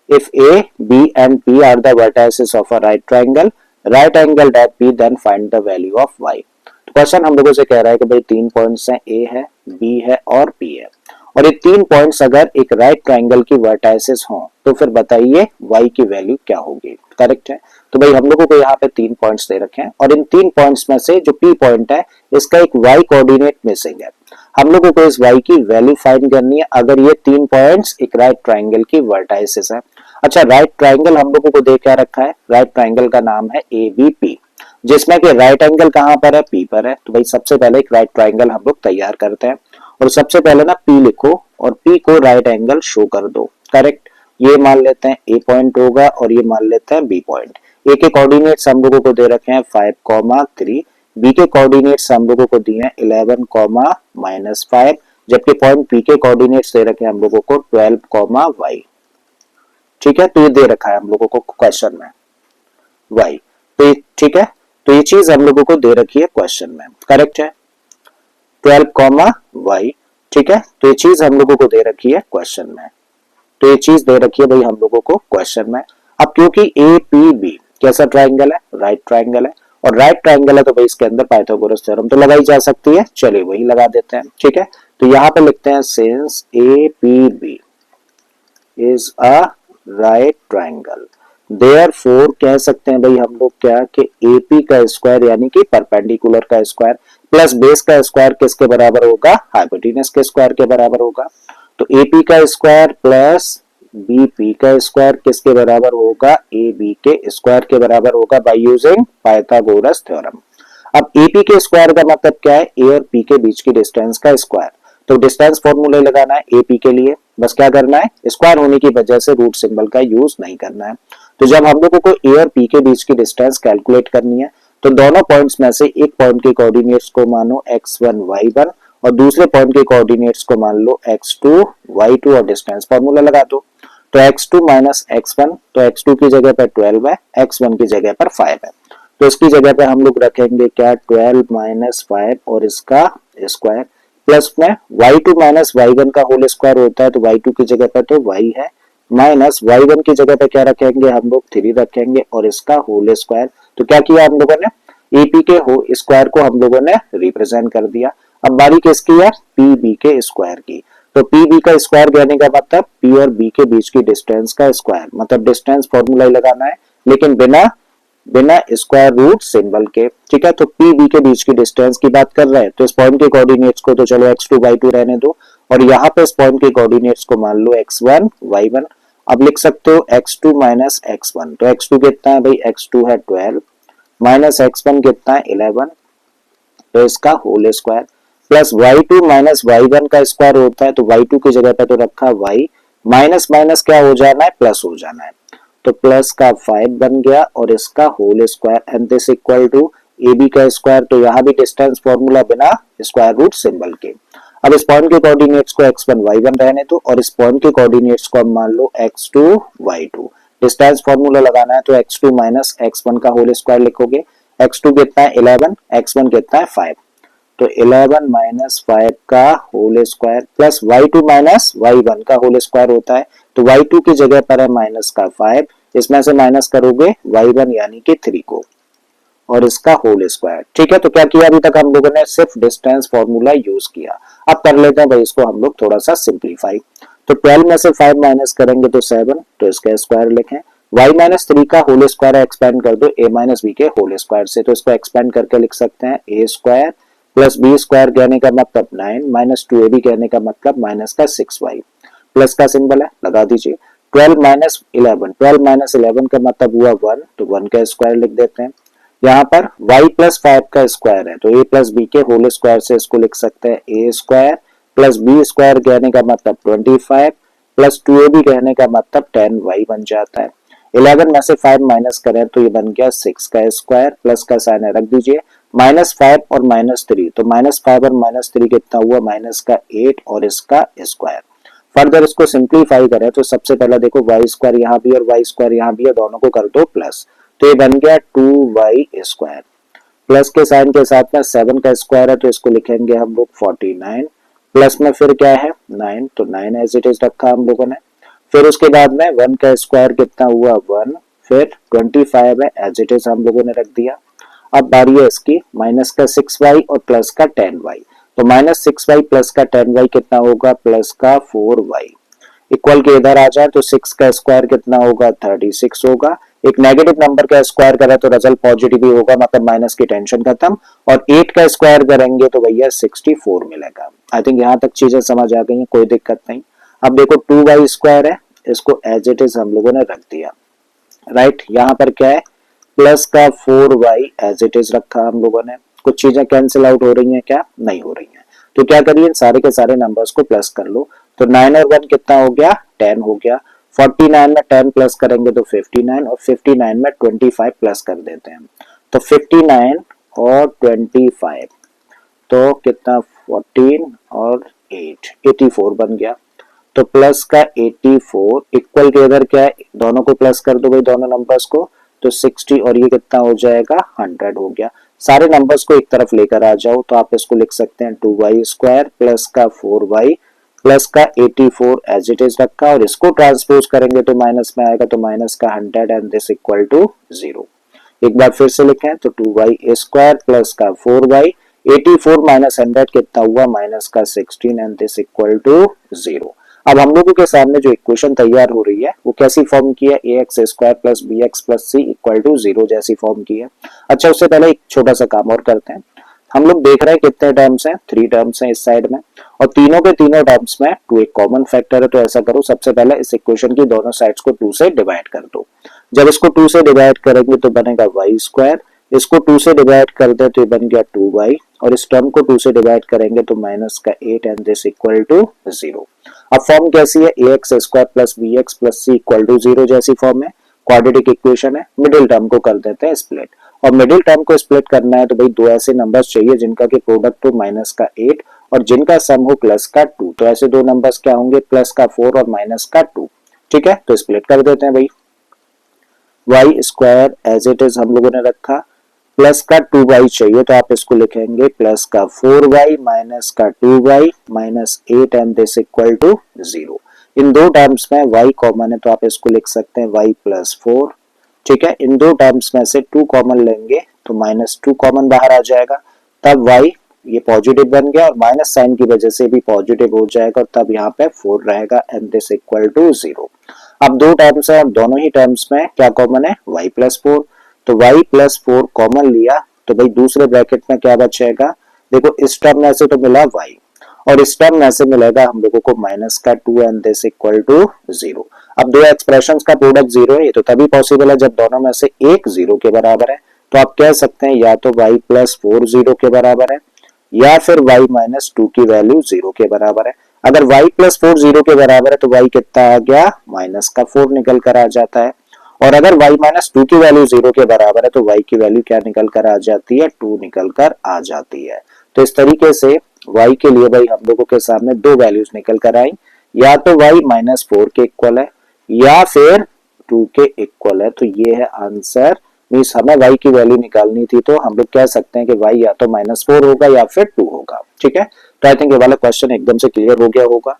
If A, B and P are the vertices of a right angled at P, then find the value of y. तो question हम लोगों से कह रहा है कि भाई तीन पॉइंट्स हैं, A है, B है और P है, और ये तीन पॉइंट्स अगर एक राइट ट्राइंगल की वर्टाइसेस हों तो फिर बताइए y की वैल्यू क्या होगी। करेक्ट है। तो भाई हम लोगों को यहाँ पे तीन पॉइंट्स दे रखे हैं और इन तीन पॉइंट्स में से जो P पॉइंट है इसका एक y कोऑर्डिनेट मिसिंग है। हम लोगों को इस y की वैल्यू फाइंड करनी है अगर ये तीन पॉइंट्स एक राइट ट्राइंगल की वर्टाइसेस है। अच्छा, राइट ट्राइंगल हम लोगों को दे क्या रखा है, राइट ट्राइंगल का नाम है ABP, जिसमें कि राइट एंगल कहां पर है, P पर है। तो भाई सबसे पहले एक राइट ट्राइंगल हम लोग तैयार करते हैं और सबसे पहले ना P लिखो और P को राइट एंगल शो कर दो। करेक्ट। ये मान लेते हैं A पॉइंट होगा और ये मान लेते हैं B पॉइंट। A के कोऑर्डिनेट्स हम लोगों को दे रखे हैं 5,3, B के कोऑर्डिनेट्स हम लोगों को दिए हैं 11,-5, जबकि पॉइंट P के कोऑर्डिनेट्स दे रखे हैं हम लोगों को 12, ठीक है। तो ये दे रखा है हम लोगों को क्वेश्चन में y, तो ठीक है, तो ये चीज हम लोगों को दे रखी है क्वेश्चन में। करेक्ट है, 12, ठीक है। तो ये चीज हम लोगों को दे रखी है क्वेश्चन में, तो ये चीज दे रखी है भाई हम लोगों को क्वेश्चन में। अब क्योंकि APB कैसा ट्राइंगल है, राइट ट्राइंगल है, और राइट ट्राइंगल है तो भाई इसके अंदर पाइथागोरस थ्योरम तो लगाई जा सकती है। चलिए वही लगा देते हैं। ठीक है, तो यहाँ पे लिखते हैं since APB is a right triangle, therefore कह सकते हैं भाई हम लोग क्या कि AP का स्क्वायर यानी कि परपेंडिकुलर का स्क्वायर प्लस बेस का स्क्वायर किसके बराबर होगा, हाइपोटेनस के स्क्वायर के बराबर होगा। तो AP का स्क्वायर प्लस BP का स्क्वायर किसके बराबर होगा, AB के स्क्वायर के बराबर होगा बाय यूजिंग पाइथागोरस थ्योरम। अब AP के स्क्वायर का मतलब क्या है, A और P के बीच की डिस्टेंस का स्क्वायर। तो डिस्टेंस फॉर्मूला लगाना है AP के लिए, बस क्या करना है, स्क्वायर होने की वजह से रूट सिंबल का यूज नहीं करना है। तो जब हम लोगों को A और P के बीच की डिस्टेंस कैलकुलेट करनी है तो दोनों पॉइंट्स में से एक पॉइंट के कोऑर्डिनेट्स को मानो x1 y1 और दूसरे पॉइंट के कोऑर्डिनेट्स को मान लो x2 y2 और डिस्टेंस फॉर्मूला लगा दो। तो x2 माइनस x1, तो x2 की जगह पर 12 है, x1 की जगह पर 5 है, तो इसकी जगह पे हम लोग रखेंगे क्या, 12 माइनस 5 और इसका स्क्वायर प्लस में y2 माइनस y1 का होल स्क्वायर होता है, तो y2 की जगह पे तो y है, माइनस y1 की जगह पे क्या रखेंगे हम लोग 3 रखेंगे और इसका होल स्क्वायर। तो क्या किया हम लोगों ने, AP के स्क्वायर को हम लोगों ने रिप्रेजेंट कर दिया। अब बारी किसकी है, PB के स्क्वायर की। तो PB का स्क्वायर कहने का मतलब P और B के बीच की डिस्टेंस का स्क्वायर, मतलब डिस्टेंस फॉर्मूला लगाना है लेकिन बिना स्क्वायर रूट सिंबल के। ठीक है, तो PB के बीच की डिस्टेंस की बात कर रहे हैं तो इस पॉइंट के कोऑर्डिनेट्स को तो चलो x2 y2 रहने दो और यहाँ पे इस पॉइंट के कोऑर्डिनेट्स को मान लो x1 y1। अब लिख सकते हो x2 माइनस x1, तो x2 कितना है भाई, x2 है 12 माइनस x1 कितना है 11, तो इसका whole square plus y2 minus y1 का स्क्वायर होता है, तो y2 की जगह पे तो रखा y, माइनस माइनस क्या हो जाना है, प्लस हो जाना है, तो प्लस का 5 बन गया और इसका whole square and this equal to AB का स्क्वायर। तो यहाँ भी डिस्टेंस फॉर्मूला बिना स्क्वायर रूट सिंबल के। अब इस पॉइंट के कोऑर्डिनेट्स को x1 y1 रहने दो और इस पॉइंट के कोऑर्डिनेट्स को हम मान लो x2 y2। डिस्टेंस फॉर्मूला लगाना है तो x2 माइनस x1 का होल स्क्वायर लिखोगे, x2 कितना है 11, x1 कितना है 5, तो 11 माइनस 5 का whole square plus y2 minus y1 का होल स्क्वायर होता है, तो y2 की जगह पर है माइनस का 5, इसमें से माइनस करोगे y1 यानी कि 3 को और इसका होल स्क्वायर। ठीक है, तो क्या किया अभी तक हम लोगों ने, सिर्फ डिस्टेंस फॉर्मूला यूज किया। अब कर लेते हैं भाई इसको हम लोग थोड़ा सा सिंप्लीफाई। तो 12 में से 5 माइनस करेंगे तो 7, तो इसका स्क्वायर लिखें, y माइनस 3 का होल स्क्वायर एक्सपेंड कर दो a माइनस b के होल स्क्वायर से, तो इसको एक्सपेंड करके लिख सकते हैं a square plus b square कहने का मतलब 9 माइनस 2ab कहने का मतलब माइनस का 6y, प्लस का सिंबल है लगा दीजिए। 12 माइनस 11, 12 माइनस 11 का मतलब हुआ 1, तो 1 का स्क्वायर लिख देते हैं। यहाँ पर y प्लस 5 का स्क्वायर है तो a प्लस b के होल स्क्वायर से इसको लिख सकते हैं a square plus b square कहने का मतलब 25 प्लस 2ab कहने का मतलब 10y बन जाता है। 11 में से 5 माइनस करें तो ये बन गया 6 का स्क्वायर, प्लस का साइन रख दीजिए, माइनस 5 और माइनस 3, तो माइनस 5 और माइनस 3 कितना हुआ, माइनस का 8 और इसका स्क्वायर। फर्दर इसको सिंप्लीफाई करें तो सबसे पहला देखो y स्क्वायर यहाँ भी और y स्क्वायर यहाँ भी है, दोनों को कर दो प्लस, तो ये बन गया 2y स्क्वायर, प्लस के साइन के साथ में 7 का स्क्वायर है तो इसको लिखेंगे हम लोग 49, प्लस में फिर क्या है 9, तो 9 एज इट इज रखा हम लोगों ने। फिर उसके बाद में 1 का स्क्वायर कितना हुआ 1, फिर 25 है एज इट इज हम लोगों ने रख दिया। अब बारी है इसकी माइनस का 6y और प्लस का 10y। तो माइनस 6y प्लस का 10y कितना होगा प्लस का 4y इक्वल के इधर आ जाए तो 6 का स्क्वायर कितना होगा 36 होगा। एक नेगेटिव नंबर का स्क्वायर करा तो रिजल्ट पॉजिटिव ही होगा, मतलब माइनस की टेंशन खत्म। और 8 का स्क्वायर करेंगे तो भैया 64 मिलेगा। आई थिंक यहाँ तक चीजें समझ आ गई हैं, कोई दिक्कत नहीं। अब देखो 2y स्क्वायर है, इसको एज इट इज हम लोगों ने रख दिया, राइट। यहाँ पर क्या है प्लस का 4y एज इट इज रखा हम लोगों ने। कुछ चीजें कैंसिल आउट हो रही हैं क्या, नहीं हो रही हैं। तो क्या करिए सारे के सारे नंबर्स को प्लस कर लो। तो 9 और 1 कितना हो गया 10 हो गया। 49 में 10 प्लस करेंगे तो 59 और 59 में 25 प्लस कर देते हैं तो 59 और 25 तो कितना 14 और 8 84 बन गया। तो प्लस का 84 इक्वल के इधर क्या है दोनों को प्लस कर दो भाई दोनों नंबर्स को, तो 60 और ये कितना हो जाएगा 100 हो गया। सारे नंबर्स को एक तरफ लेकर आ जाओ तो आप इसको लिख सकते हैं 2y स्क्वायर प्लस का 4y प्लस का 84 एज इट इज रखा, और इसको ट्रांसपोज करेंगे तो माइनस में आएगा तो माइनस का 100 एंड दिस इक्वल टू 0। एक बार फिर से लिखें तो 2y स्क्वायर प्लस का 4y 84 माइनस 100 कितना हुआ माइनस का 16 एंड दिस इक्वल टू 0। अब हम लोगों के सामने जो इक्वेशन तैयार हो रही है वो कैसी फॉर्म की है ax square plus bx plus c equal to 0 जैसी फॉर्म की है। अच्छा उससे पहले एक छोटा सा काम और करते हैं। हम लोग देख रहे हैं कितने टर्म्स हैं 3 टर्म्स हैं इस साइड में, और तीनों के तीनों टर्म्स में 2 एक कॉमन फैक्टर है। तो ऐसा करो सबसे पहले इस इक्वेशन की दोनों साइड्स को 2 से डिवाइड कर दो। जब इसको 2 से डिवाइड करेंगे तो बनेगा y स्क्वायर, इसको 2 से डिवाइड कर दे तो ये बन गया 2y, और इस टर्म को 2 से डिवाइड करेंगे तो माइनस का 8 एंड दिस इक्वल टू 0। अब फॉर्म कैसी है ax square plus bx plus c equal to 0 जैसी फॉर्म है, क्वाड्रेटिक इक्वेशन है। मिडिल टर्म को कर देते हैं स्प्लिट, और मिडिल टर्म को स्प्लिट करना है तो भाई दो ऐसे नंबर्स चाहिए जिनका की प्रोडक्ट हो माइनस का 8 और जिनका सम हो प्लस का 2। तो ऐसे दो नंबर्स क्या होंगे प्लस का 4 और माइनस का 2। ठीक है तो स्प्लिट कर देते हैं भाई। y square as it is हम लोगों ने रखा, प्लस का 2y चाहिए तो आप इसको लिखेंगे प्लस का 4y माइनस का 2y minus 8 and this equal to 0। इन दो टर्म्स में y कॉमन है तो आप इसको लिख सकते हैं y प्लस 4। ठीक है इन दो टर्म्स में से 2 कॉमन लेंगे तो माइनस 2 कॉमन बाहर आ जाएगा, तब y ये पॉजिटिव बन गया और माइनस साइन की वजह से भी पॉजिटिव हो जाएगा, और तब यहाँ पे 4 रहेगा एंड दिस इक्वल टू 0। अब दो टर्म्स है, दोनों ही टर्म्स में क्या कॉमन है y प्लस 4, तो y प्लस 4 कॉमन लिया तो भाई दूसरे ब्रैकेट में क्या बचेगा, देखो इस टर्म में से तो मिला y और इस टर्म में से मिलेगा हम लोगों को माइनस का 2 एंड दिस इक्वल टू 0। अब दो एक्सप्रेशंस का प्रोडक्ट 0 है, ये तो तभी पॉसिबल है जब दोनों में से एक 0 के बराबर है। तो आप कह सकते हैं या तो y प्लस 4 0 के बराबर है या फिर y माइनस 2 की वैल्यू 0 के बराबर है। अगर y प्लस 4 0 के बराबर है तो y कितना आ गया माइनस का 4 निकल कर आ जाता है, और अगर y माइनस 2 की वैल्यू 0 के बराबर है तो y की वैल्यू क्या निकल कर आ जाती है 2 निकल कर आ जाती है। तो इस तरीके से y के लिए भाई हम लोगों के सामने दो वैल्यूज निकल कर आई, या तो y माइनस 4 के इक्वल है या फिर 2 के इक्वल है। तो ये है आंसर, मींस हमें y की वैल्यू निकालनी थी तो हम लोग कह सकते हैं कि y या तो -4 होगा या फिर 2 होगा। ठीक है तो आई थिंक ये वाला क्वेश्चन एकदम से क्लियर हो गया होगा।